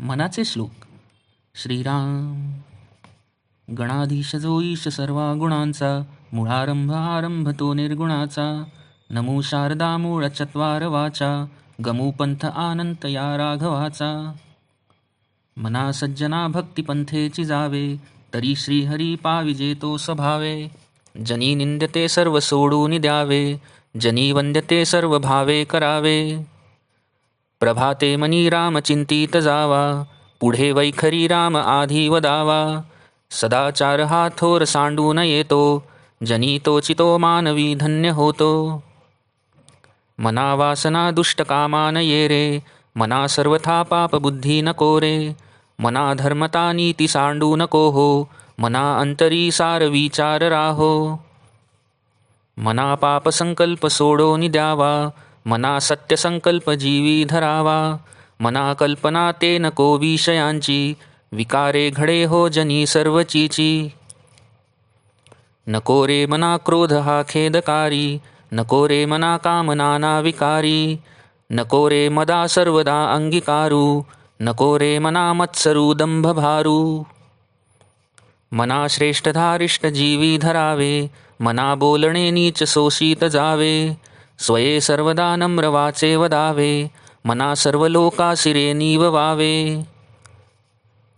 मनाचे श्लोक. श्रीराम. गणाधीश जो ईश सर्वा गुणांचा, मूळारंभ आरंभ तो निर्गुणाचा. नमो शारदा मूळ चत्वार वाचा, गमू पंथ आनंत या राघवाचा. मना सज्जना भक्ती पंथेची जावे, तरी श्रीहरी पाविजे तो स्वभावे. जनी निंद्यते सर्व सोडून द्यावे, जनी वंद्यते सर्व भावे करावे. प्रभाते मनी राम चिंतित जावा, पुढे वैखरी राम आधी वदावा. सदाचार हा थोर सांडून येतो, जनी तोचितो मानवी धन्य होतो. मना वासना दुष्ट कामान ये रे, मना सर्वथा पाप बुद्धी नको रे. मना धर्मता नीती सांडू नको हो, मना अंतरी सार विचार राहो. मना पाप संकल्प सोडोनी द्यावा, मना सत्य संकल्प जीवी धरावा. मना कल्पना ते नको विषयांची, विकारे घडे हो जनी सर्वचीची. नको रे मना क्रोध हा खेदकारी, नको रे मना कामना विकारी. नको रे मदा सर्वदा अंगीकारू, नको रे मना मत्सरू दंभ भारू. मना श्रेष्ठ धारिष्ट जीवी धरावे, मना बोलणे नीच सोशीत जावे. स्वये सर्वदा नम्र वाचे वदावे, मना सर्व लोका सिरे नीववावे.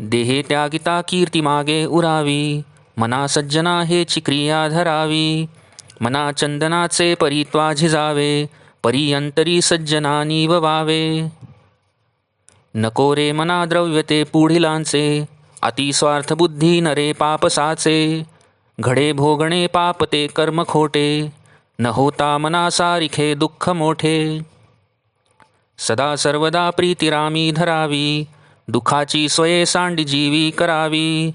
देहे त्यागिता कीर्ती मागे उरावी, मना सज्जना हेची क्रिया धरावी. मना चंदनाचे परित्वा झिजावे, परी अंतरी सज्जना नीववावे. नको रे मना द्रव्यते पुढिलांचे, अति स्वार्थ बुद्धी नरे पापसाचे. घडे भोगणे पाप ते कर्म खोटे, न होता मना सारिखे दुःख मोठे. सदा सर्वदा प्रीतिरामी धरावी, दुखाची स्वये सांडी जीवी करावी.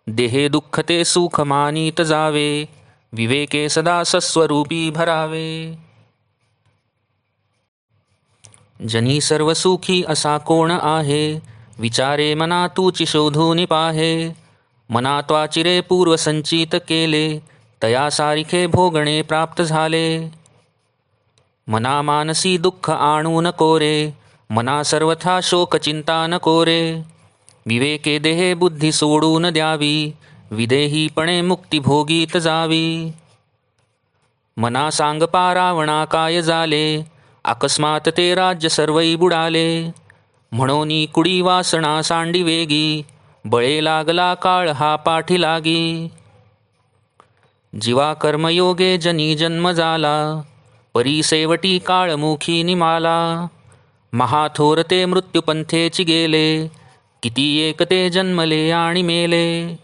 देहे दुःख ते सुख मानित जावे, विवेके सदा सस्वरूपी भरावे. जनी सर्व सुखी असा कोण आहे, विचारे मना तूची शोधून पाहे. मना त्वाचिरे पूर्व संचित केले, तया सारिखे भोगणे प्राप्त झाले. मना मानसी दुःख आणू नको रे, मना सर्वथा शोक चिंता नको रे. विवेके देहे बुद्धी सोडून द्यावी, विदेहीपणे मुक्ती भोगीत जावी. मना सांग पारावणा काय झाले, अकस्मात ते राज्य सर्वई बुडाले. म्हणोनी कुडी वासना सांडी वेगी, बळे लागला काळ हा पाठी लागी. जीवा कर्मयोगे जनी जन्म झाला, परी सेवटी काळमुखी निमाला. महाथोर ते मृत्युपंथेची गेले, किती एक ते जन्मले आणि मेले.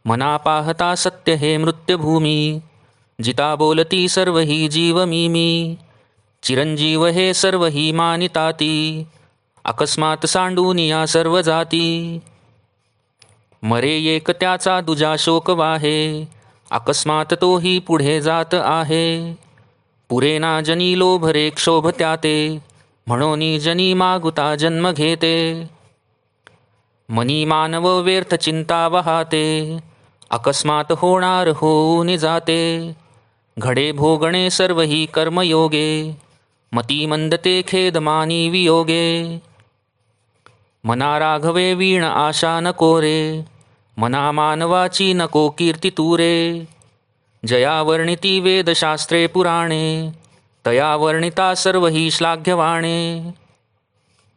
मना पाहता सत्य हे मृत्युभूमी, जिता बोलती सर्व ही जीव मी. चिरंजीव हे सर्व ही मानिताती, अकस्मात सांडून या सर्व जाती. मरे एक त्याचा दुजा शोक वाहे, अकस्मात तोही पुढे जात आहे. पुरेना जनी लोभ रे क्षोभ त्याते, म्हणोनी जनी मागुता जन्म घेते. मनी मानव व्यर्थ चिंता वहाते, अकस्मात होणार होऊन जाते. घडे भोगणे सर्व ही कर्मयोगे, मती मंदते खेद मानी वियोगे. मना राघवे वीण आशा नको रे, मना मानवाची नको कीर्ती तुरे. जया वर्णिती वेदशास्त्रे पुराणे, तया वर्णिता सर्व ही श्लाघ्यवाणे.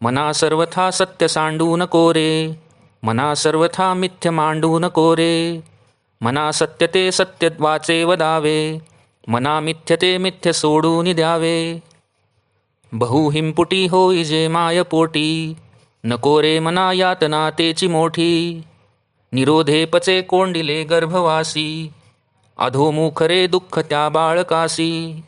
मना सर्वथा सत्य सांडू नको रे, मना सर्वथा मिथ्य मांडू नको रे. मना सत्य ते सत्य वाचे वदावे, मना मिथ्य ते मिथ्य सोडून द्यावे. बहुहिंपुटी होई जे माय पोटी, नको रे मना यातना तेची मोठी. निरोधे पचे कोंडिले गर्भवासी, अधोमुख रे दुःख त्या बाळकासी.